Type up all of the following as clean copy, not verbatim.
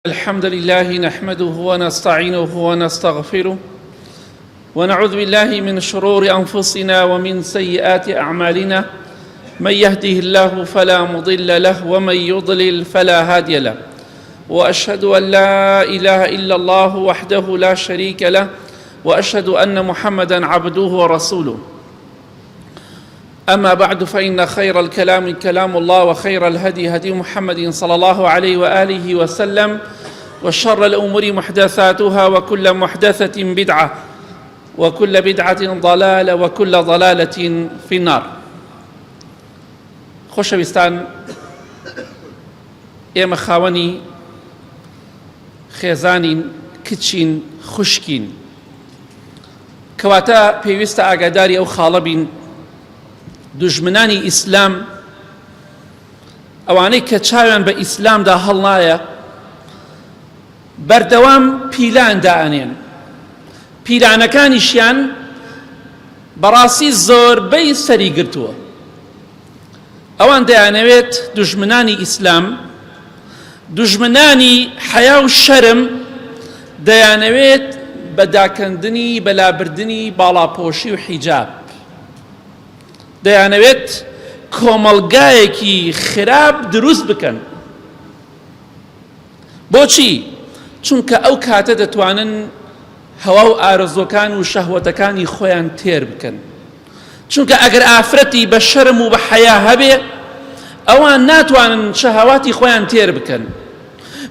الحمد لله نحمده ونستعينه ونستغفره ونعوذ بالله من شرور أنفسنا ومن سيئات أعمالنا. من يهده الله فلا مضل له ومن يضلل فلا هادي له، وأشهد أن لا إله إلا الله وحده لا شريك له، وأشهد أن محمدا عبده ورسوله. أما بعد، فإن خير الكلام كلام الله، وخير الهدي هدي محمد صلى الله عليه وآله وسلم، وشر الأمور محدثاتها، وكل محدثة بدعة، وكل بدعة ضلالة، وكل ضلالة في النار. خۆشەویستان، ئێمە خاوەنی خێزانین، کچین، خوشکین، کەواتە پێویستە ئاگاداری ئەو خاڵە بین دوژمنانی ئیسلام، ئەوانەی کە چاویان بە ئیسلامدا هەڵنایە، بەردەوام پیلان دائەنێن. پیلانەکانیشیان بەڕاستی زۆربەی سەری گرتووە. ئەوان دەیانەوێت دوژمنانی ئیسلام، دوژمنانی حەیا و شەرم، دەیانەوێت بەداکەندنی بەلابردنی باڵاپۆشی و حیجاب، دەیانەوێت کۆمەڵگایەکی خراپ دروست بکەن. بۆچی؟ چونکە ئەو کاتە دەتوانن هەوا و ئارەزۆکان و شەهوەتەکانی خۆیان تێر بکەن. چونکە ئەگەر ئافرەتی بە شەرم و بە حەیا هەبێ، ئەوان ناتوانن شەهەواتی خۆیان تێر بکەن.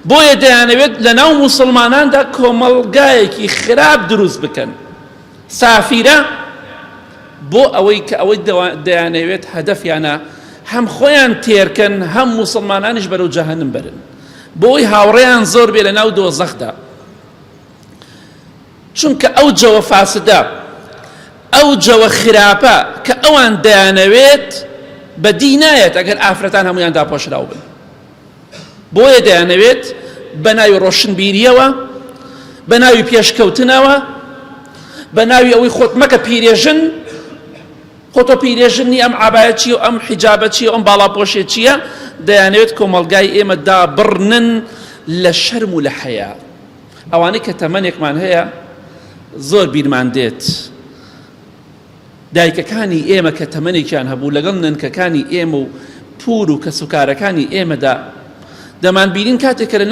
بۆیە دەیانەوێت لە ناو موسڵماناندا کۆمەڵگایەکی خراپ دروست بکەن، سافیرە، بۆ ئەوەی کە ئەوەی دەیانەوێت هەدەفیانە هەم خۆیان تێرکەن، هەم موسڵمانانیش بەرەو جەهەنم بەرن، بۆی هاوڕێیان زۆر بێ لە ناو دۆزەخدا. چونکە ئەو جەوە فاسدە، ئەو جەوە خراپە کە ئەوان دەیانەوێت بەدی نایەت ئەگەر ئافرەتان هەمویان داپۆشراو بن. بۆیە دەیانەوێت بە ناوی ڕۆشنبیریەوە، بە ناوی پێشکەوتنەوە، بە ناوی ئەوەی خۆت مەکە پیرێژن، خۆتۆ پیرێژنی ئەم عەبایە چییە و ئەم حیجابە چییە و ئەم باڵاپۆشێ چییە، دەیانەوێت کۆمەڵگای ئێمە دابڕنن لە شەرم و لە حەیا. ئەوانەی کە تەمەنێکمان هەیە زۆر بیرمان دێت. دایکەکانی ئێمە کە تەمەنێکیان هەبوو لەگەڵ نەنکەکانی ئێمە و پور و کەسوکارەکانی ئێمەدا دەمانبینین کاتێکە لە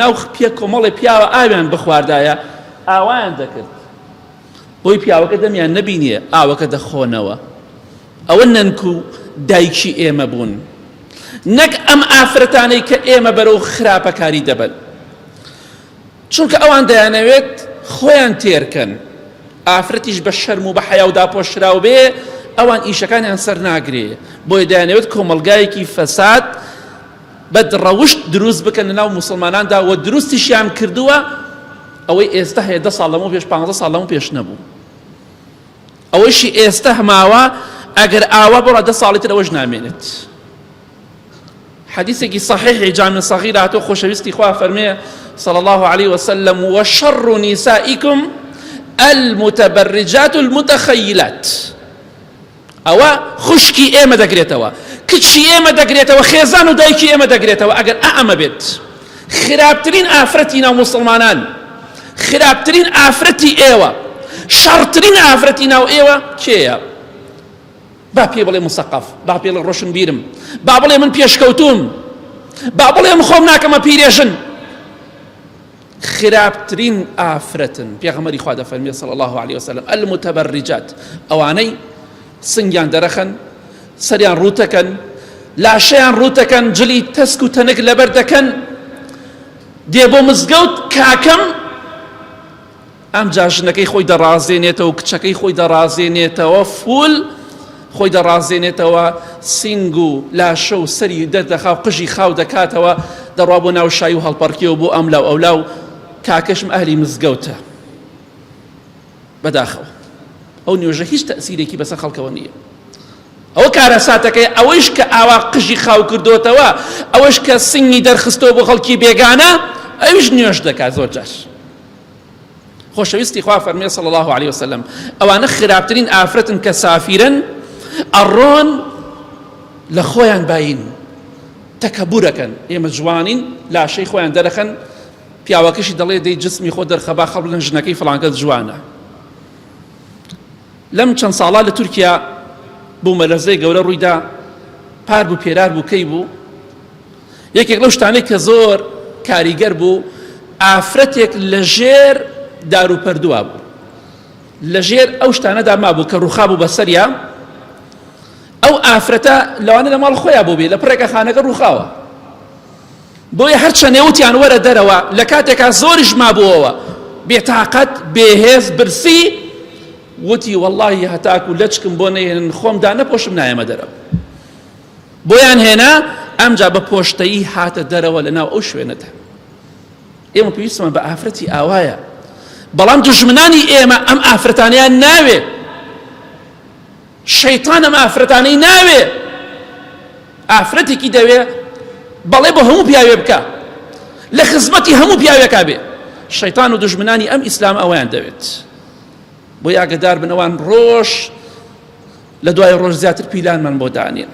ناو پێ کۆمەڵی پیاوە ئاویان بخواردایە، ئاوایان دەکرد، بۆی پیاوەکە دەمیان نەبینیە ئاوەکە دەخۆنەوە. ئەوە نەنک و دایکی ئێمە بوون، نەک ئەم ئافرەتانەی کە ئێمە بەرەو خراپەکاری دەبن. چونکە ئەوان دەیانەوێت خۆیان تێرکەن. ئافرەتیش بە شەرم و بە حەیا و داپۆشراو بێ، ئەوان ئیشەکانیان سەر ناگرێ. بۆیە دەیانەوێت کۆمەڵگایەکی فەساد بەدڕەوشت دروست بکەن لە ناو موسڵماناندا، و دروستیشیان کردووە ئەوەی ئێستا هەیە 10 ساڵ لەمەوە پێش، 15 ساڵ لەمەوە پێش نەبوو. ئەوەیشی ئێستا هەماوە ئەگەر ئاوا بڕە 10 ساڵی تر ئەوەش نامێنێت. حديثك صحيح جامع صغير هاتو خوشويستي خواه فرميه صلى الله عليه وسلم: وشر نسائكم المتبرجات المتخيلات. ئەوە خوشکی ئێمە دەگرێتەوە، کچی ئێمە دەگرێتەوە، خێزان و دایکی ئێمە دەگرێتەوە. ئەگەر ئەمە بێت، خراپترین ئافرەتی ناو موسڵمانان، خراپترین ئافرەتی ئێوە، شەڕترین ئافرەتی ناو ئێوە کێیە؟ با پێ بڵێ مسەقەف، با پێ بڵێ ڕۆشنبیرم، با بڵێ من پێشکەوتوم، با بڵێ من خۆم ناکەمە پیرێژن. خراپترین ئافرەتن. پێغەمبەری خوا دەفەرمێ صلی الله عليه وسلم: المتبرجات، ئەوانەی سنگیان دەرەخەن، سەریان ڕووتەکەن، لاشەیان ڕووتەکەن، جلی تەسک و تەنک لەبەر دەکەن، دێ بۆ مزگەوت کاکەم، ئەم جاژنەکەی خۆی دەڕازێنێتەوە و کچەکەی خۆی دەڕازێنێتەوە، فول خۆی دەڕازێنێتەوە، سینگ و لاشە و سەری دەردەخا و قژی خاو دەکاتەوە، دەڕوا بۆ ناو شای و هەڵپەڕکێەوە بۆ ئەملاو ئەولاو، کاکەشم ئەهلی مزگەوتە بەداخەوە. ئەو نوێژە هیچ تەسیرێکی بەسەر خەڵکەوە نییە. ئەوە کارەساتەکەی، ئەوەش کە ئاوا قژی خاو کردوتەوە، ئەوەش کە سنگی دەرخستەوە بۆ خەڵکی بێگانە، ئەویش نوێژ دەکات زۆر جار. خۆشەویستی خوا فەرمێ صلی الله عليه وسلم: ئەوانە خراپترین ئافرەتن کە سافیرن، ئەڕۆن لە خۆیان باین، تەکەبورەکەن. ئێمە جوانین، لاشەی خۆیان دەرەخەن، پیاوەکەشی دەڵێ دەی جسمی خۆ دەرخەبا خەڵ بڵێن ژنەکەی فڵانکە جوانە. لەم چەند ساڵا لە تورکیا بوومەلەرزەی گەورە ڕوویدا، پار بوو پێرار بوو کەی بوو، یەکێک لەو شتانەی کە زۆر کاریگەر بوو ئافرەتێک لە ژێر داروپەردووە بوو، لە ژێر ئەو شتانەدا مابوو کە ڕووخا بوو بەسەریا، ئەو ئافرەتە لەوانە لە ماڵ خۆیان بوو بێ لە پڕێکە خانەکە ڕووخاوە، بۆیە هەرچە نێوتیان وەرە دەرەوە لە کاتێکا زۆریش مابووەوە بێتاقەت بێهێز برسی، وتی وەڵڵاهی هەتاکو لەچکم بۆ نەهێنن خۆمدا نەپۆشم نایەمە دەرەوە، بۆیان هێنا ئەمجا بە پۆشتەیی هاتە دەرەوە لە ناو ئەو شوێنەدا. ئێمە پێویستمان بە ئافرەتی ئاوایە، بەڵام دوژمنانی ئێمە ئەم ئافرەتانیان ناوێ، شەیتان ئەم ئافرەتانەی ناوێ، ئافرەتێکی دەوێ بەڵێ بۆ هەموو پیاوێ بکە، لە خزمەتی هەموو پیاوێکا بێ. شەیتان و دوژمنانی ئەم ئیسلام ئەویان دەوێت، بۆ ئاگادار بنەوان ڕۆژ لە دوای ڕۆژ زیاتر پیلانمان بۆ دانێن.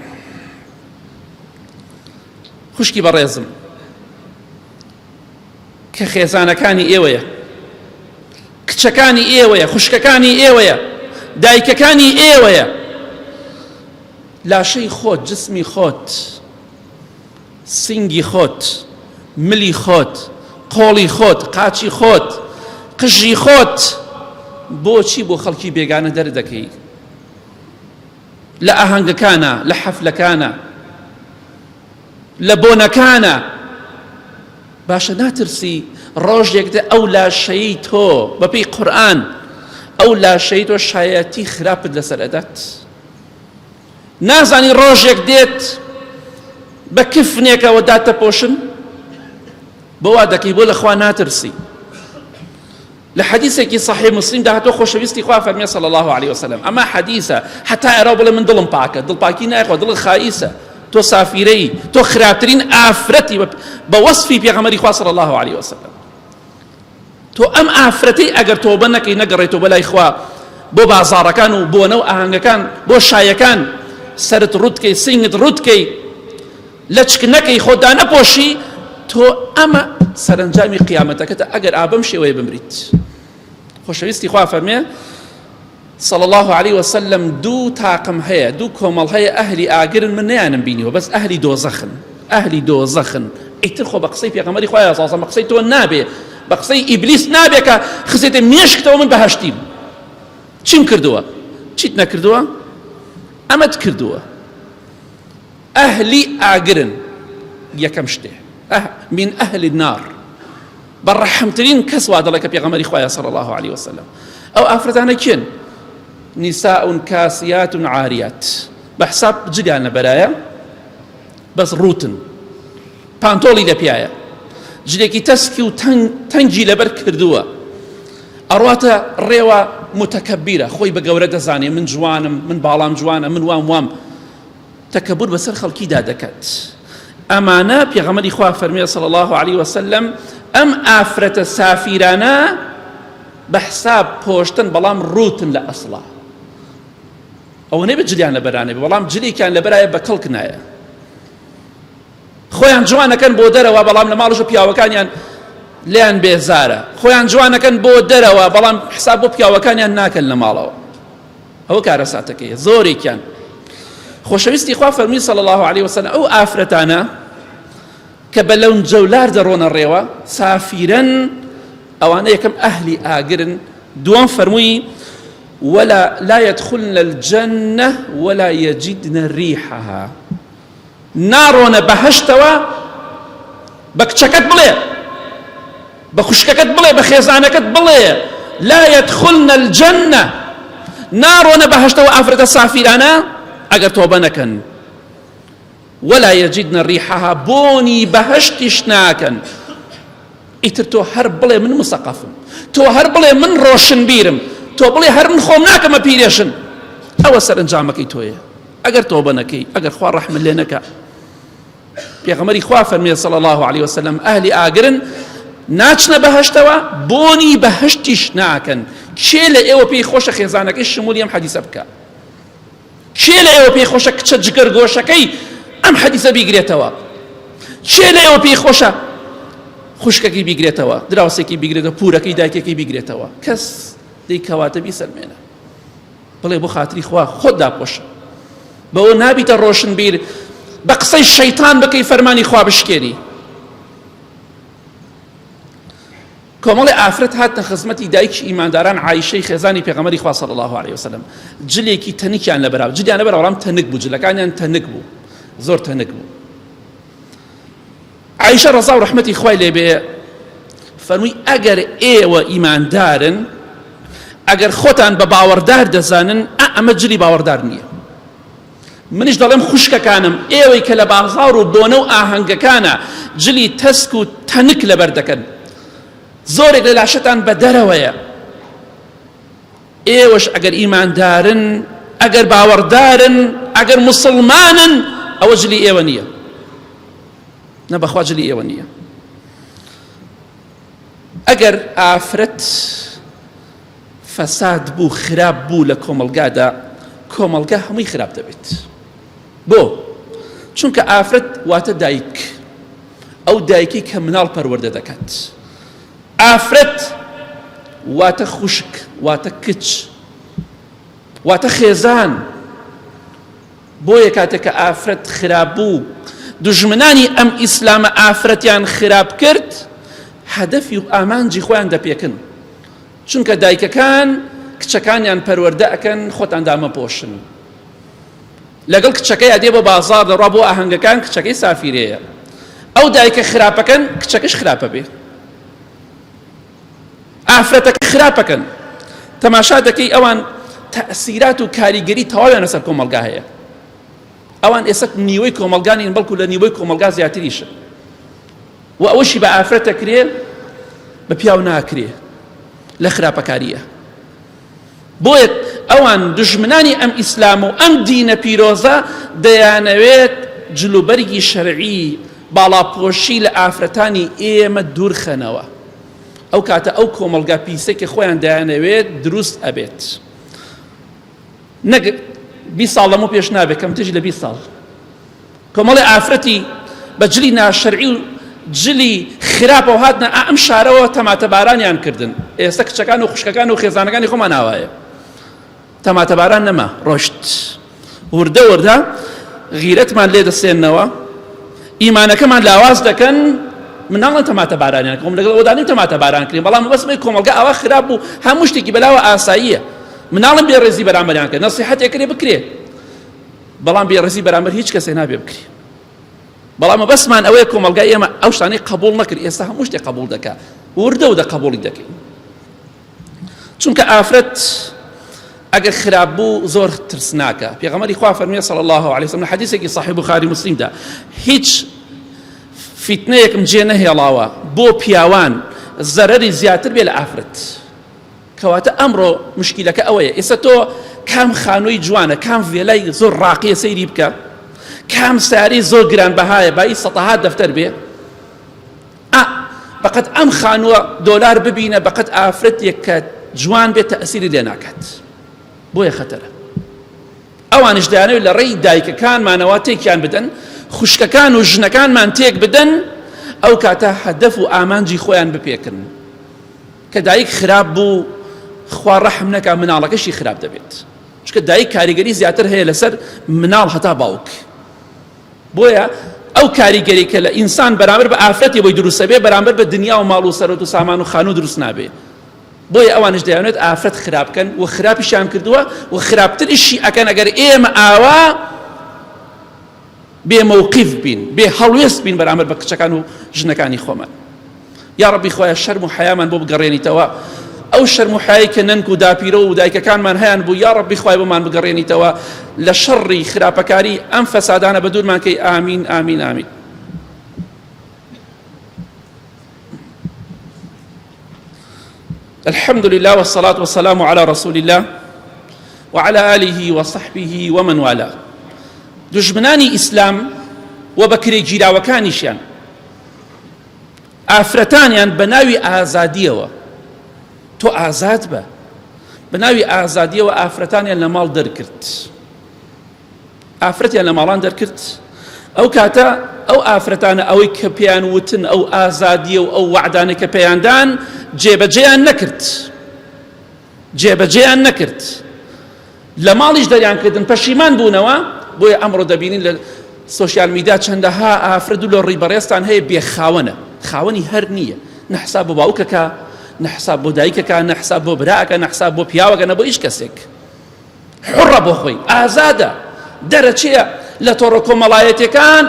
خوشکی بەڕێزم کە خێزانەکانی ئێوەیە، کچەکانی ئێوەیە، خوشکەکانی ئێوەیە، دایکەکانی ئێوەیە، لاشەی خۆت، جسمی خۆت، سینگی خۆت، ملی خۆت، قۆڵی خۆت، قاچی خۆت، قژی خۆت بۆچی بۆ خەڵکی بێگانە دەردەکەی؟ لە ئاهەنگەکانە، لە حەفلەکانە، لە بۆنەکانە، باشە ناترسی ڕۆژێکدا ئەو لاشەیی تۆ بەپێی قورئان ئەو لاشەی تۆ شایەتی خراپت لەسەر ئەدات؟ نازانی ڕۆژێک دێت بە کفنێکەوە داتەپۆشن؟ بۆ وا دەکەی بۆ لەخوا ناترسی. لە حەدیثێکی صحیح مسلم داهاتۆ خۆشەویستی خوا فەرمێ صلی الله عليه وسلم ئەمە حەدیثە حتا ئێرە بڵێ من دڵم پاکە، دڵپاکی نایخوا، دڵ خائیسە، تۆ سافیرەی، تۆ خراپترین ئافرەتی بە وەصفی پێغەمبەری خوا صلی الله عليه وسلم. تۆ ئەم ئافرەتەی ئەگەر تۆبە نەکەی نەگەڕێتەوە بەلای خوا بۆ بازاڕەکان و بۆنە و ئاهەنگەکان بۆ شایەکان سەرت ڕوتکەی، سینگت ڕوتکەی، لەچک نەکەی، خۆتدا نەپۆشی، تۆ ئەمە سەرنجامی قیامەتەکەتە ئەگەر ئابەم شێوەیە بمریت. خۆشەویستی خوا فەرمێ صلى الله عليه وسلم دوو تاقم هەیە، دوو کۆمەڵ هەیە ئەهلی ئاگرن من نەیانم بینیوە، بەس ئەهلی دۆزەخن، ئەهلی دۆزەخن. ئیتر خۆ بە قسەی پێغەمبەری خوا ساسە بە قسەی تۆ نابێ، بە قسەی ئیبلیس نابێ کە خزێتە مێشکتەوە من بەهەشتیم. چیم کردووە؟ چیت نەکردووە؟ ئەمەت کردووە. ئەهلی ئاگرن یەکەم شتێ، من ئەهلی النار. بەڕەحەمترین کەس وا دەڵێ کە پێغەمبەری خوایە صلی الله عليه وسلم. ئەو ئافرەتانە کێن؟ نساء كاسيات عاريات، بحساب جلیان لەبەرایە بەس ڕوتن، پانتۆڵی لەپیایە، جلێکی تەسکی و تەنگی لەبەر کردووە، ئەڕواتە ڕێوە متەکەبیرە، خۆی بە گەورە دەزانێ من جوانم، من باڵام جوانە، من وام تەکەبور بەسەر خەڵکیدا دەکات. ئەمانە پێغەمبەری خوا فەرمێ صلی الله عليه وسلم ئەم ئافرەتە سافیرانە بەحساب پۆشتن بەڵام ڕوتن لە ئەسڵا. ئەوە نەبێت جلیان لەبەرانێ بەڵام جلێکیان لەبەرایە بە کەڵک نایە. خۆیان جوانەکەن بۆ دەرەوە بەڵام لە ماڵژە پیاوەکانیان لیان بێزارە، خۆیان جوانەکەن بۆ دەرەوە بەڵام حساب بۆ پیاوەکانیان ناکەن لە ماڵەوە. ئەوە کارە ساتەکەیە زۆرێکیان. خۆشەویستی خوا فەرمی صلی الله عليه وسلم ئەو ئافرەتانە کە بە لەون جەولار دەڕۆنە ڕێوە سافیرن، ئەوانە یەکەم ئەهلی ئاگرن. دووەم فەرمووی ولا لا يدخلن الجنة ولا يجدن ريحها، ناڕۆنە بەهەشتەوە بە کچەکەت بڵێ، بە خوشکەکەت بڵێ، بە خێزانەکەت بڵێ لا يدخلن الجنة، ناڕۆنە بەهەشتەوە ئافرەتە سافیرانە ئەگەر تۆبە نەکەن، ولا يجدن ريحها، بۆنی بەهەشتیش ناکەن. ئیتر تۆ هەر بڵێ من مسەقەفم، تۆ هەر بڵێ من ڕۆشنبیرم، تۆ بڵێ هەر من خۆم ناکەمە پیرێشن، ئەوە سەرنجامەکەی تۆیە ئەگەر تۆبە نەکەی، ئەگەر خوا ڕەحمت لێ نەکا. پێغەمبەری خوا فەرمێ صلی الله عليه وسلم ئەهلی ئاگرن ناچنە بەهەشتەوە بۆنی بەهەشتیش ناکەن. کێ لە ئێوە پێی خۆشە خێزانەکەی شمولی ئەم حەدیسە بکە؟ کێ لە ئێوە پێی خۆشە کچە جگەرگۆشەکەی ئەم حەدیسە بیگرێتەوە؟ کێ لە ئێوە پێی خۆشە خوشکەکی بیگرێتەوە، دراوسێکی بیگرێتەوە، پورەکەی دایکێکی بیگرێتەوە، کەس دەیکەواتە بیسەلمێنە، بڵێ بۆ خاتری خوا خۆت داپۆشە، بەوە نابیتە ڕۆشن بیر بە قسەی شەیتان بکەی فەرمانی خوا بشکێنی. کۆمەڵی ئافرەت هاتنە خزمەتی دایکی ئیمانداران عایشەی خێزانی پێغەمبەری خوا صلی الله علیه وسلم، جلێکی تەنیکیان لەبەراو، جلیان لەبەراو بەڵام تەنک بوو، جلەکانیان تەنک بوو، زۆر تەنک بوو. عایشە ڕەزا و ڕەحمەتی خوای لێبێ فەرمووی ئەگەر ئێوە ئیماندارن، ئەگەر خۆتان بە باوەڕدار دەزانن، ئەمە جلی باوەڕدار نییە. منیش دەڵێم خوشکەکانم، ئێوەی کە لە بازاڕ و بۆنە و ئاهەنگەکانە جلی تەسک و تەنک لەبەر دەکەن، زۆرێک لە لاشەتان بە دەرەوەیە، ئێوەش ئەگەر ئیماندارن، ئەگەر باوەڕدارن، ئەگەر موسڵمانن، ئەوە جلی ئێوە نییە، نە بەخوا جلی ئێوە نییە. ئەگەر ئافرەت فەساد بوو، خراپ بوو لە کۆمەلگادا، کۆمەلگا هەمووی خراپ دەبێت. بۆ؟ چونکە ئافرەت واتە دایک، ئەو دایکی کە مناڵ پەروەردە دەکات. ئافرەت واتە خوشک، واتە کچ، واتە خێزان. بۆیە کاتێک کە ئافرەت خراپ بوو، دوژمنانی ئەم ئیسلامە ئافرەتیان خراپ کرد، هەدەفی و ئامانجی خۆیان دەپێکن، چونکە دایکەکان کچەکانیان پەروەردە ئەکەن، خۆتان دامەپۆشن. لەگەڵ کچەکەی دێ بۆ بازاڕ دەڕوا بۆ ئاهەنگەکان، کچەکەی سافیرەیە، ئەو دایکە خراپەکەن، کچەکەش خراپە بێ، ئافرەتەکە خراپەکەن. تەماشا دەکەی ئەوان تەئسیرات و کاریگەری تەواویان لەسەر کۆمەلگا هەیە. ئەوان ئێستا نیوەی کۆمەلگانین، بەڵکو لە نیوەی کۆمەلگا زیاتریشە، و ئەوەشی بە ئافرەتە کرێ، بە پیاو ناکرێ، لە خراپەکاریە. بۆیە ئەوان دژمنانی ئەم ئیسلام و ئەم دینە پیرۆزە دەیانەوێت جلوبەرگی شەرعی، باڵاپۆشی لە ئافرەتانی ئێمە دوورخەنەوە. ئەو کاتە ئەو کۆمەلگا پیسێکی خۆیان دەیانەوێت دروست ئەبێت. نەک 20 ساڵ لەمە پێش نابێت، کەمترش لە 20 ساڵ کۆمەڵی ئافرەتی بە جلی ناشەرعی و جلی خراپە و هاتنە ئەم شارەوە تەماتەبارانیان کردن. ئێستا کچەکان و خوشکەکان و خێزانەکانی خۆمان ناوایە، تەماتەباران نەما، ڕۆشت وردە وردە غیرەتمان لێ دەسێننەوە، ئیمانەکەمان لاواز دەکەن. مناڵن تەماتەبارانیان کۆم لەگەڵ ئەوەدانی تەماتەباران کرێن، بەڵام بەسمەی کۆمەلگا ئەوە خراپ بوو، هەموو شتێکی بەلاوە ئاساییە. مناڵم بێڕێزی بەرامبەریان کرد، نەسیحەتێک کرێ بکرێ، بەڵام بێڕێزی بەرامبەر هیچ کەسێ نابێ بکرێ. بەڵام بەسمان ئەوەیە کۆمەلگای ئێمە ئەو شتانەی قبوڵ نەکرد، ئێستا هەموو شتێک قبوڵ دەکا، وردە و قبوڵی دەکەین. چونکە ئافرەت ئەگەر خراپ بوو زۆر ترسناکە. پێغەمبەری خوا فەرمووی صلی الله علیه وسلم لە حەدیثێکی صحیح بوخاری موسلیمدا، هیچ فیتنەیەکم جێ نەهێڵاوە بۆ پیاوان زەرەری زیاتر بێ لە ئافرەت. کەواتە ئەمڕۆ مشکیلەکە ئەوەیە، ئێستا تۆ کام خانووی جوانە، کام ڤێلای زۆر ڕاقیە سەیری بکە، کام ساری زۆر گرانبەهایە بای سەتەها دەفتەر بێ، بەقەت ئەم خانووە دۆلار ببینە، بەقەت ئافرەتێک کە جوان بێت تەئسیری لێ ناکات. بۆیە خەتەرە. ئەوانش دەیانەوێت لە ڕێی دایکەکانمانەوە تێکیان بدەن، خوشکەکان و ژنەکانمان تێک بدەن، ئەو کاتە هەدەف و ئامانجی خۆیان بپێکن. کە دایک خراپ بوو، خوا ڕەحم نەکا، مناڵەکەشی خراپ دەبێت، چونکە دایک کاریگەری زیاتر هەیە لەسەر مناڵ هەتا باوک. بۆیە ئەو کاریگەری کە لە ئینسان بەرامبەر بە ئافرەتی بۆی دروستە بێ، بەرامبەر بە دنیا و ماڵ و سەرۆت و سامان و خانوو دروست نابێ. بۆیە ئەوانش دەیانێت ئافرەت خراپکەن و خراپیشیان کردووە و خراپتریشی ئەکەن ئەگەر ئێمە ئاوا بێمەوقیف بین، بێ هەڵوێست بین بەرامبەر بە کچەکان و ژنەکانی خۆمان. یا ڕەبی خۆیان شەرم و حەیامان بۆ بگەڕێنیتەوە، ئەو شەرم و حەیایی کە نەنگ و داپیرە و دایکەکانمان هەیان بوو، یا ڕەبی خۆی بۆمان بگەڕێنیتەوە لە شەڕی خراپەکاری ئەم فەسادانە بە دوورمان کەی. ئامین ئامین ئامین. الحمد لله والصلاة والسلام على رسول الله وعلى آله وصحبه ومن والاه. دژمنانی ئیسلام و بەکرێ گیراوەکانیشیان ئافرەتانیان بە ناوی ئازادیەوە، تۆ ئازاد بە، بە ناوی ئازادیەوە ئافرەتانیان لە ماڵ دەرکرد، ئافرەتیان لە ماڵان دەرکرد، ئەو کاتە ئەو ئافرەتانە ئەوەی کە پێیان وتن ئەو ئازادیە و ئەو وعدانە کە پێیاندان جێبەجێیان نەکرد لە ماڵیش دەریانکردن پەشیمان بوونەوە. بۆیە ئەمڕۆ دەبینین لە سۆشیال میدیا چەندەها ئافرەت و لە ڕیبەڕێستان هەیە بێخاوەنە، خاوەنی هەر نییە، نەحساب بۆ باوکەکە، نەحساب بۆ دایکەکە، نەحساب بۆ براکە، نەحساب بۆ پیاوەکە، نە بۆ هیچ کەسێک. حڕە بۆ خۆی، ئازادە، دەرەچێە لە تۆڕە کۆمەڵایەتیەکان.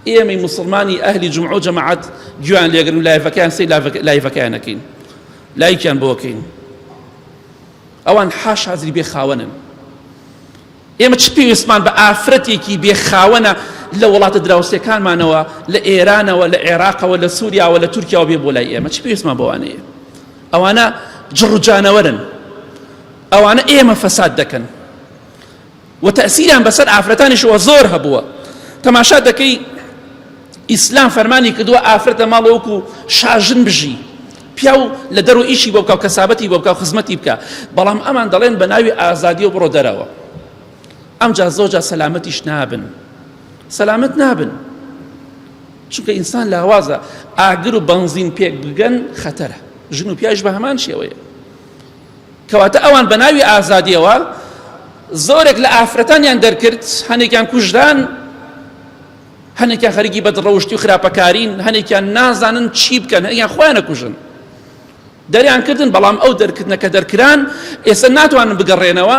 ئێمەی موسڵمانی ئەهلی جومع و جەماعەت گوێیان لێگرن و لایڤەکەیان سەی لایڤەکەیان نەکەین، لایکیان بۆکەین. ئەوان حاش حەزری بێخاوەنن. ئێمە چ پێویستمان بە ئافرەتێکی بێخاوەنە لە وڵاتە دراوسێکانمانەوە، لە ئێرانەوە، لە عێراقەوە، لە سووریاوە، لە تورکیاوە بێ بۆ لای ئێمە؟ چ پێویستمان بەوانەیە؟ ئەوانە جڕ و جانەوەرن، ئەوانە ئێمە فەساد دەکەن و تەئسیریان بەسەر ئافرەتانیشەوە زۆر هەبووە. تەماشا دەکەی ئیسلام فەرمانی کردووە ئافرەتە ماڵ وەکو شاژن بژی، پیاو لە دەرەوە ئیشی بۆ بکە و کەسابەتی بۆ بکە و خزمەتی بکە، بەڵام ئەمان دەڵێن بە ناوی ئازادی و بڕۆ دەرەوە. ئەمجا زۆرجا سەلامەتیش نابن، سەلامەت نابن، چونکە ئینسان لاوازە ئاگر و بەنزین پێک بگەن خەتەرە، ژن و پیاش بە هەمان شێوەیە. کەواتە ئەوان بە ناوی ئازادیەوە زۆرێک لە ئافرەتانیان دەرکرد، هەنێکیان کوژدان، هەنێکیان خەریکی بەدڕەوشتی و خراپەکارین، هەنێکیان نازانن چی بکەن، هەنێکیان خۆیان نەکوژن، دەریان کردن. بەڵام ئەو دەرکردنە کە دەرکران ئێستا ناتوانن بگەڕێنەوە،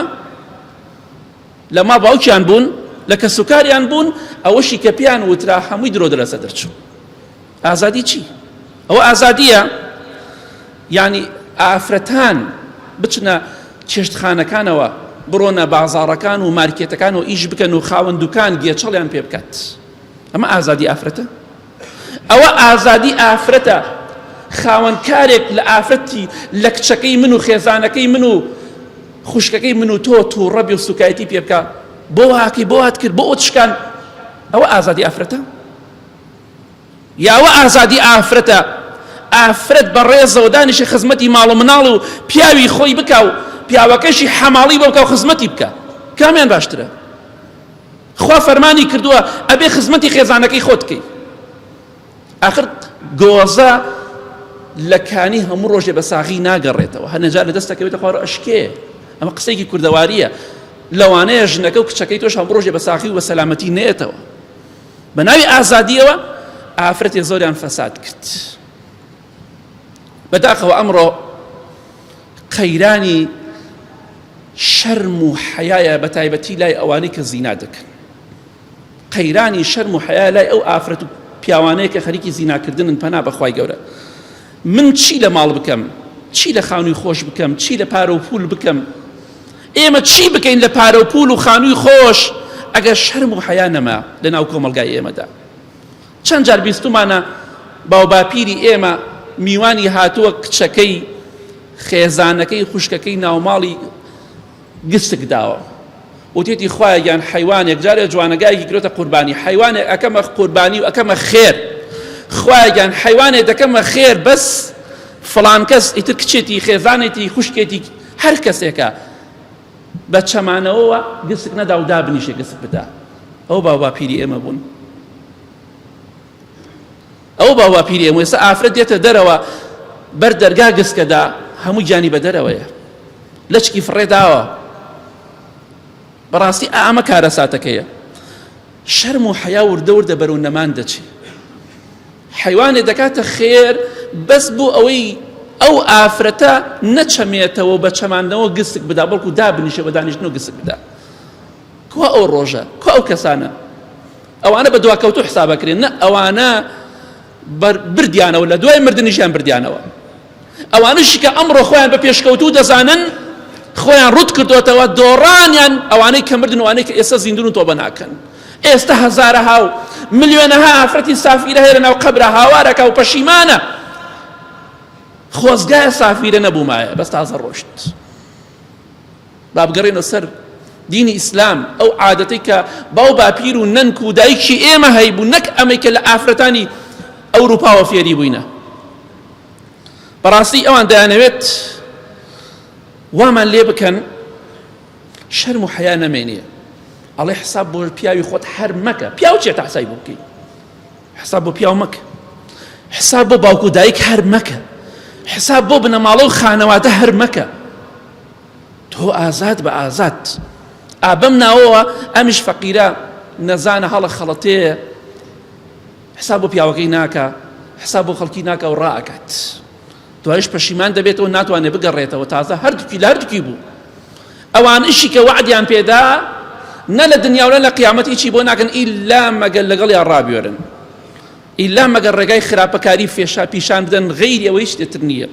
لە ماڵ باوکیان بوون، لە کەسوکاریان بوون، ئەوەشی کە پێیان وترا هەمووی درۆ دەرەسە دەرچوو. ئازادی چی؟ ئەوە ئازادیە یعنی ئافرەتان بچنە کێشتخانەکانەوە، بڕۆنە بازاڕەکان و مارکێتەکان و ئیش بکەن و خاوەندوکان گێچەڵیان پێ بکات. ئەمە ئازادی ئافرەتە؟ ئەوە ئازادی ئافرەتە خاوەنکارێک لە ئافرەتی لە کچەکەی من و خێزانەکەی من و خوشکەکەی من و تۆ تووڕەبی و سوکایەتی پێ بکە، بۆ واکەی بۆ هات کرد بۆ ئۆتشکان. ئەوە ئازادی ئافرەتە؟ یاوە ئازادی ئافرەتە ئافرەت بە ڕێزەوە دانیشی خزمەتی ماڵ و مناڵ و پیاوی خۆی بکە و پیاوەکەشی حەماڵی بۆ بکە و خزمەتی بکە؟ کامیان باشترە؟ خوا فەرمانی کردووە ئەبێ خزمەتی خێزانەکەی خۆت بکەی. ئاخر گۆزە لە کانی هەموو ڕۆژێ بە ساغی ناگەڕێتەوە، هەنەجار لە دەستەکەوێتە خوار ئەشکێ. ئەمە قسەیەکی کوردەواریە، لەوانەیە ژنەکە و کچەکەی تۆش هەموو ڕۆژێ بە ساغی و بە سەلامەتی نێتەوە. بە ناوی ئازادیەوە ئافرەتێ زۆریان فەساد کرد. بەداخەوە ئەمڕۆ قەیرانی شەرم و حەیایە بە تایبەتی لای ئەوانەی کە زینا دەکەن. قەیرانی شەرم و حەیایە لای ئەو ئافرەت و پیاوانەیە کە خەریکی زیناکردنن. پەنا بەخوای گەورە، من چی لە ماڵ بکەم، چی لە خانووی خۆش بکەم، چی لە پارە و پول بکەم؟ ئێمە چی بکەین لە پارە و پول و خانووی خۆش ئەگەر شەرم و حەیا نەما لە ناو کۆمەلگای ئێمەدا؟ چەند جار بیستمانە باوباپیری ئێمە میوانی هاتووە کچەکەی خێزانەکەی خوشکەکەی ناوماڵی گستک داوە و تێتی خوایە گیان حیوانێک جارێ جوانەگایەکی گرۆتە قوربانی، حیوانێک ئەکەمە قوربانی و ئەکەمە خێر، خوایە گیان حیوانێک دەکەمە خێر، بەس فڵان کەس ئیتر کچێتی خێزانێتی خوشکێتی هەر کەسێکە بە چەمانەوەوە گستک نەدا و دابنیشێ گستک بدا. ئەو باوباپیری ئێمە بوون، ئەو باوباپیری ئێمە. ئێستا ئافرەت دێتە دەرەوە بەر دەرگا گستکەدا هەموو گیانی بە دەرەوەیە، لەچکی فڕێداوە. بەڕاستی ئەمە کارە ساتەکەیە. شەرم و حەیا وردە وردە بەرەو نەمان دەچێ. حیوانێ دەکاتە خێر بەس بۆ ئەوەی ئەو ئافرەتە نەچەمێتەوە بە چەماندنەوە گستک بدا، بەڵکو دابنیشە بە دانیشتنەوە گستک بدا. کوا ئەو ڕۆژە، کوا ئەو کەسانە؟ ئەوانە بە دواکەوتو حسابەکرێن، نە ئەوانە بردیانەوە، لە دوای مردنیشیان بردیانەوە. ئەوانشی کە ئەمڕۆ خۆیان بە پێشکەوتو دەزانن، خۆیان ڕوت کردوتەوە، دۆڕانیان ئەوانەی کە مردن و ئەوانەی کە ئێستا زیندون و تۆبە ناکەن. ئێستا هەزارەها و ملیۆنەها ئافرەتی سافیرە هەیە لە ناو قەبرە، هاوارەکە و پەشیمانە، خۆزگایە سافیرە نەبوومایە، بەس تازە ڕۆشت. با بگەڕێنەوە سەر دینی ئیسلام، ئەو عادەتەی کە باو باپیر و نەنک و دایکی ئێمە هەیبوو، نەک ئەمەی کە لە ئافرەتانی ئەوروپاوە فێری بووینە. بەڕاستی ئەوان دەیانەوێت وامان لێ بکەن شەرم و حەیا نەمێنیە. ئەڵێ حساب بۆ پیاوی خۆت هەر مەکە. پیاو چێتە حسابی بۆ بکەی؟ حساب بۆ پیاو مەکە، حساب بۆ باوکو دایک هەر مەکە، حساب بۆ بنەماڵە و خانەواتە هەر مەکە. تۆ ئازاد بە ئازاد. ئابەم ناوەوە ئەمیش فەقیرە نەزانە هەڵە خەڵەتەیە، حساب بۆ پیاوەکەی ناکە، حساب بۆ خەڵکی ناکە و ڕائەکات. دوایش پەشیمان دەبێتەوە، ناتوانێت بگەڕێتەوە. تازە هەردووکی لە هەردووکی بوو. ئەوان ئیشی کە وعدیان پێدا نە لە دنیا و نە لە قیامەت هیچی بۆ ناکەن ئیلا مەگەر لەگەڵیان ڕابێرن، ئیلا مەگەر ڕێگای خراپەکاری پیشان بدەن، غەیری ئەوەی هیچ تر نییە.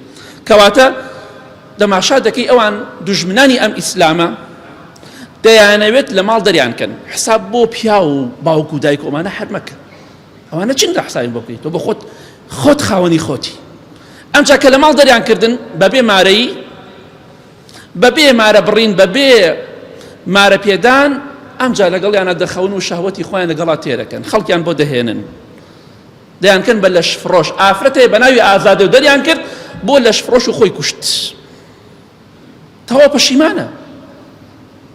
کەواتە دەماشا دەکەی ئەوان دوژمنانی ئەم ئیسلامە دەیانەوێت لە ماڵ دەریانکەن. حساب بۆ پیا و باوک و دایک ئەوانە هەر مەکە. ئەوانە چنگە حسابی بۆ بکەیت؟ تۆ بە خۆت خاوەنی خۆتی. ئەمجا کە لە ماڵ دەریانکردن بەبێ مارەی، بەبێ مارە بڕین، بەبێ مارە پێدان، ئەمجا لەگەڵیانە دەخەون و شەهوەتی خۆیان لەگەڵا تێرەکەن، خەڵکیان بۆ دەهێنن، دەیانکەن بە لەش فرۆش. ئافرەتێ بە ناوی ئازادە و دەریان کرد بۆ لەش فرۆش و خۆی کوشت. تەواو پەشیمانە.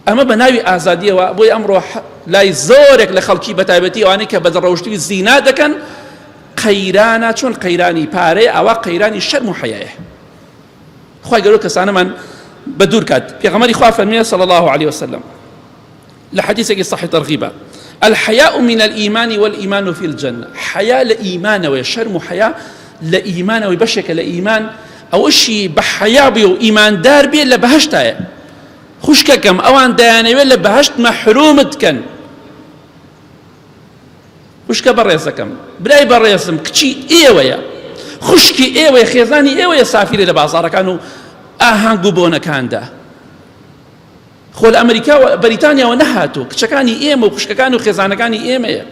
ئەمە بە ناوی ئازادیەوە بۆی ئەمڕۆ لای زۆرێک لە خەڵکی بەتایبەتی ئەوانەی کە بەدڕەوشتوی زینا دەکەن قەیرانە، چۆن قەیرانی پارەیە، ئەوە قەیرانی شەرم و حەیایە. خوای گەورە کەسانەمان بە دوور کات. پێغەمبەری خوا فەرموویە صلی الله عليه وسلم لە حەدیثێکی صحیح تەرغیبە: الحياء من الإيمان والإيمان في الجنة. حياء لإيمان وشرم حياء لإيمان وبشك لإيمان أو شيء بحياء بيو إيمان دار بي لبهشتايا خوشككم أوان دياني ولا بهشت محرومت كان خوشك بريسكم بلاي بريسم كشي إيويا خوشكي إيويا خيزاني إيويا سافري لبازارة كانوا ئاهانگ و بۆنەکاندا. خۆ لە ئەمریکا و بەریتانیاوە نەهاتوو، کچەکانی ئێمە و خوشکەکان و خێزانەکانی ئێمەیە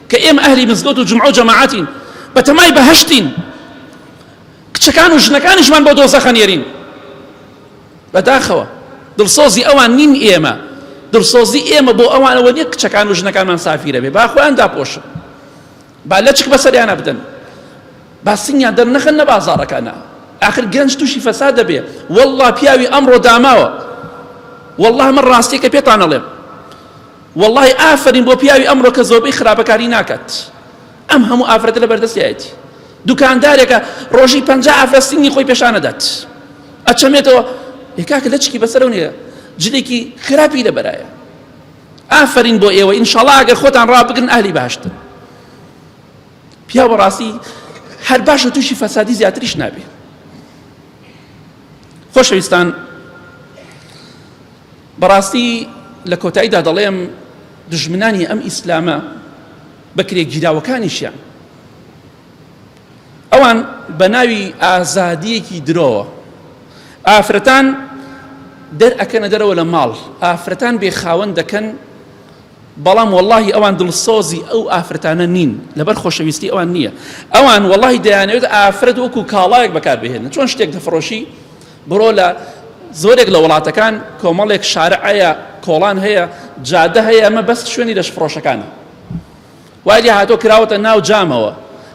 کە ئێمە ئەهلی مزگەوت و جومعە و جەماعەتین، بەتەمای بەهەشتین، کچەکان و ژنەکانیشمان بۆ دۆزەخە نێرین. بەداخەوە دڵسۆزی ئەوان نین ئێمە، دڵسۆزی ئێمە بۆ ئەوانەوە نیە کچەکان و ژنەکانمان سافیرە بێ، با خۆیان داپۆشن، با لەچک بەسەریانە بدەن، با سینیان دەرنەخەن نە بازاڕەکانە. آخر گەنج تووشی فەساد دەبێ. والله پیاوی ئەمڕۆ داماوە، والله من ڕاستیەکە پێتان ئەڵێم، والله ئافرین بۆ پیاوی ئەمڕۆ کە زۆربەی خراپەکاری ناکات. ئەم هەموو ئافرەتە لە بەردەستیایەتی. دوکاندارێکە ڕۆژی 50 ئافرەت سینی خۆی پێشانەدات، ئەچەمێتەوە کاکە لەچکی بەسەرەوە نییە، جلێکی خراپی لەبەرایە. ئافرین بۆ ئێوە، ئینشاڵڵا ئەگەر خۆتان ڕابگرن ئەهلی باشتن. پیا بەڕاستی هەر باشە تووشی فەسادی زیاتریش نابێ. خۆشەویستان، بەڕاستی لە کۆتاییدا دەڵێم دژمنانی ئەم ئیسلامە بەکرێک گیراوەکانیشیان ئەوان بە ناوی ئازادیەکی درۆوە ئافرەتان دەرئەکەنە دەرەوە لە ماڵ، ئافرەتان بێ خاوەن دەکەن، بەڵام واللهی ئەوان دڵسۆزی ئەو ئافرەتانە نین، لەبەر خۆشەویستی ئەوان نییە. ئەوان واللهی دەیانەوێت ئافرەت وەکو کاڵایەک بەکاربهێنن، چۆن شتێک دەفرۆشی بڕۆ لە زۆرێک لە وڵاتەکان کۆمەڵێک شارعەیە، کۆڵان هەیە، جادە هەیە، ئەمە بەس شوێنی لەش فرۆشەکانە. وای هاتۆ کراوەتە ناو جامەوە،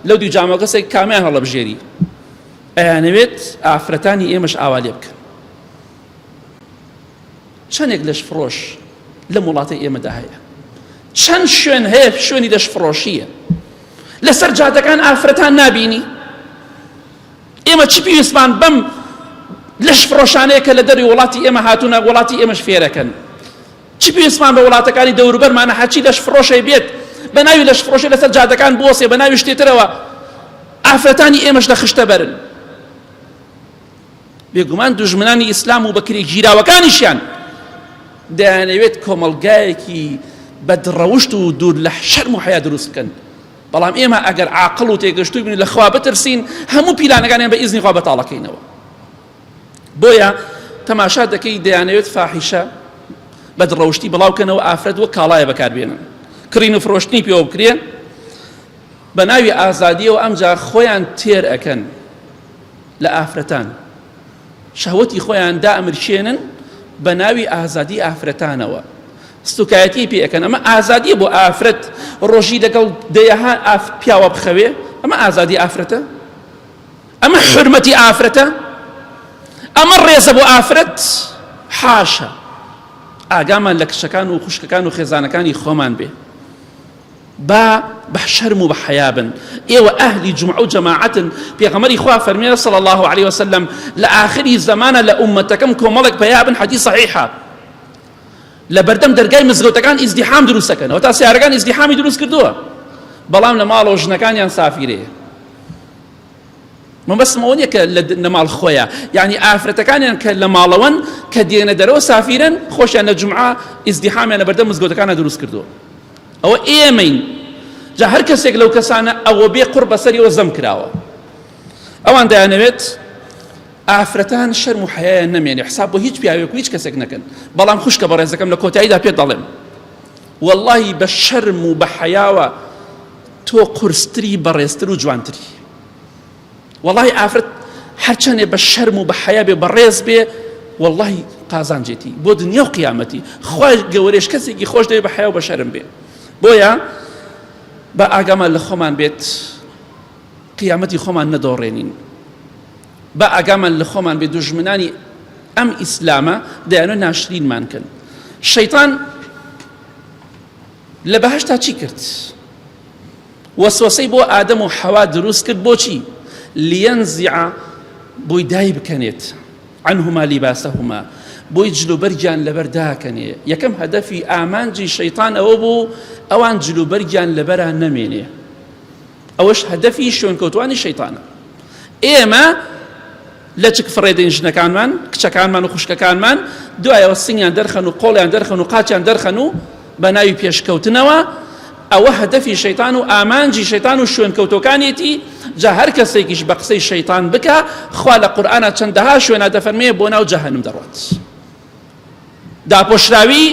لەو دوو جامەوە کەسێک کامیان هەڵە بژێری. ئەیانەوێت ئافرەتانی ئێمەش ئاوا لێ بکەن. چەندێک لەش فرۆش لەم وڵاتەی ئێمەدا هەیە، چەند شوێن هەیە شوێنی لەش فرۆشیە. لەسەر جادەکان ئافرەتان نابینی. ئێمە چی پێویستمان بەم لەش فرۆشانەیە کە لە دەروی وڵاتی ئێمە هاتوونە، وڵاتی ئێمەش فێرەکەن؟ چی پێویستمان بە وڵاتەکانی دەوروبەرمانە هەچی لەش فرۆشەی بێت بە ناوی لەش فرۆشی لەسەر جادەکان بوەسێ، بە ناوی شتێترەوە ئافرەتانی ئێمەش لە خشتە بەرن؟ بێگومان دوژمنانی ئیسلام و بەکرێ گیراوەکانیشیان دەیانەوێت کۆمەڵگایەکی بەدڕەوشت و دوور لە شەرم و حەیا دروست بکەن. بەڵام ئێمە ئەگەر عاقڵ و تێگەشتووی بین لە خوا بترسین، هەموو پیلانەکانیان بە ئیزنی خوا بەتاڵەکەینەوە. بۆیە تەماشا دەکەی دەیانەوێت فاحیشە بەدڕەوشتی بڵاوکەنەوە، ئافرەت وەک کاڵایە بەکاربێنن، کڕین و فرۆشتنی پێوە بکرێن بە ناوی ئازادیەوە. ئەمجا خۆیان تێر ئەکەن لە ئافرەتان، شەهوەتی خۆیان دائەمرشێنن بە ناوی ئازادی ئافرەتانەوە، ستوکایەتی پێ ئەەکەن. ئەمە ئازادیە بۆ ئافرەت ڕۆژی لەگەڵ دەیەها پیاوە بخەوێ؟ ئەمە ئازادی ئافرەتە؟ ئەمە حورمەتی ئافرەتە؟ ئەمە ڕێزە بۆ ئافرەت؟ حاشا، ئاگامان لە کشەکان و خوشکەکان و خێزانەکانی خۆمان بێ، با بە شەرم و بە حەیا بن. ئێوە ئەهلی جومعە و جەماعەتن. پێغەمبەری خوا فەرمێ صلی الله عليه وسلم لە ئاخری زمانە لە ئومەتەکەم کۆمەڵێک پەیا بن، حەدیث صحیحە، لە بەردەم دەرگای مزگەوتەکان ئیزدیحام دروست دەکەن، ئەوە تا سیارەکان ئیزدیحامی دروست کردووە، بەڵام لە ماڵەوە ژنەکانیان سافیرەیە. مەبەستم ئەوە نییە کە لە ماڵ خۆیە، یعنی ئافرەتەکانیان کە لە ماڵەوەن کە دێنە دەرەوە سافیرن، خۆشیان لە جومعە ئیزدیحامیان لە بەردەم مزگەوتەکانە دروست کردووە. ئەوە ئێمەین. جا هەر کەسێک لەو کەسانە ئەوە بێ قوڕ بەسەریەوە زەم کراوە. ئەوان دەیانەوێت ئافرەتان شەرم و حەیایان نەمێنێ، حساب بۆ هیچ پیاوێک و هیچ کەسێک نەکەن. بەڵام خوشکە بەڕێزەکەم لە کۆتاییدا پێت دەڵێم، وەڵڵاهی بە شەرم و بە حەیاوە تۆ قورستری بەڕێزتر و جوانتری. وەڵڵاهی ئافرەت هەرچەندێ بە شەرم و بە حەیا بێ بەڕێز بێ، وەڵڵاهی قازانجێتی بۆ دنیا و قیامەتی. خوا گەورەش کەسێکی خۆش دەوێت بە حەیا و بە شەرم بێ. بۆیە بە ئاگامان لە خۆمان بێت، قیامەتی خۆمان نەدۆڕێنین. بە ئاگامان لە خۆمان بێت دوژمنانی ئەم ئیسلامە دەیانەوێت ناشرینمان کەن. شەیطان لە بەهەشتا چی کرد؟ وەسوەسەی بۆ ئادەم و حەوا دروست کرد. بۆچی؟ لينزع بۆی دای بکەنێت عنهما لیباسەهما، بۆی جلوبەرگیان لەبەر داکەنێ. یەکەم هەدەفی ئامانجی شەیطان ئەوە بوو ئەوان جلوبەرگیان لەبەران نەمێنێ. ئەوەش هەدەفی شوێنکەوتوانی شەیطانە. ئێمە لە چک فڕێدەین ژنەکانمان، کچەکانمان و خوشکەکانمان، دوایەوە سنگیان دەرخەن و قۆڵیان دەرخەن و قاچیان دەرخەن و بە ناوی پێشکەوتنەوە. ئەوە هەدەفی شەیطان و ئامانجی شەیطان و شوێنکەوتەکانێتی. جا هەر کەسێکیش بە قسەی شەیطان بکە، خوا لە قورئانە چەندەها شوێنە دەفەرمێ بۆ ناو جەهەنم دەڕۆت. داپۆشراوی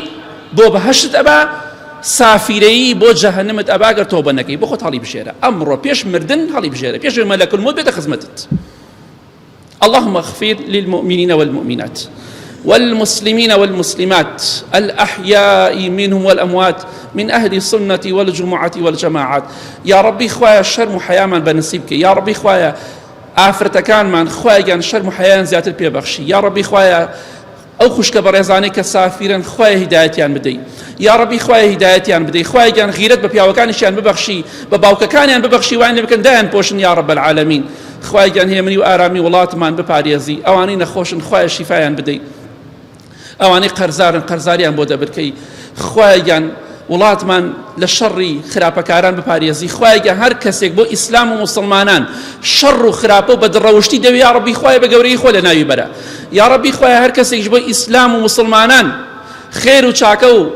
بۆ بەهەشت ئەبا، سافیرەیی بۆ جەهەنمت ئەبا گەر تۆبە نەکەی، بۆ خۆت هەڵی بژێرە. ئەمڕۆ پێش مردن هەڵی بژێرە، پێش مەلەک الموت بێتە خزمەتت. اللهم اغفر للمؤمنين والمؤمنات والمسلمين والمسلمات الأحياء منهم والأموات من أهل السنة والجمعة والجماعات. يا ربي خوايا الشرم حياما بنصيبك، يا ربي خوايا ئافرەتەکان من خوايا شرم حيان زيادة بيبخشي، يا ربي خوايا ئەو خوشکە بەڕێزانەی کە سافیرن خوايا هدایەتیان بدەی، یا ربی خوايا هدایەتیان بدەی، خوايا غیرەت بە پیاوەکانیشیان ببەخشی، بە باوکەکانیان ببەخشی، وان لێ بکەن دایان پۆشن یا رب العالمین. خوايا هێمنی و ئارامی وڵاتمان بپارێزی، ئەوانەی نەخۆشن خوايا شیفایان بدەی، ئەوانەی قەرزارن قەرزاریان بۆ دەبرکەی، خوايا وڵاتمان لە شەڕی خراپەکاران بپارێزی، خوايا هەر کەسێک بۆ ئیسلام و مسلمانان شەڕ و خراپە و بەدڕەوشتی دەوێت یا ربی خوايا بە گەورەی خۆ لە ناوی بەرە. یا ربی خوايا هەر کەسێکش بۆ ئیسلام و مسلمانان خێر و چاکە و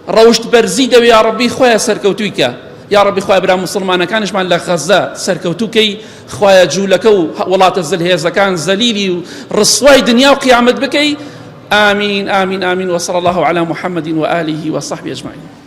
ڕەوشت بەرزی دەوێت یا ربی خوايا سەرکەوتووی کە، یا ربی خوايا برا مسلمانەکانشمان لە غەزە سەرکەوتووکەی، خوايا جوولەکە و وڵاتە زلهێزەکان زەلیلی و ڕسوای دنیا و قیامەت بکەی. آمين آمين آمين. وصلى الله على محمد وآله وصحبه أجمعين.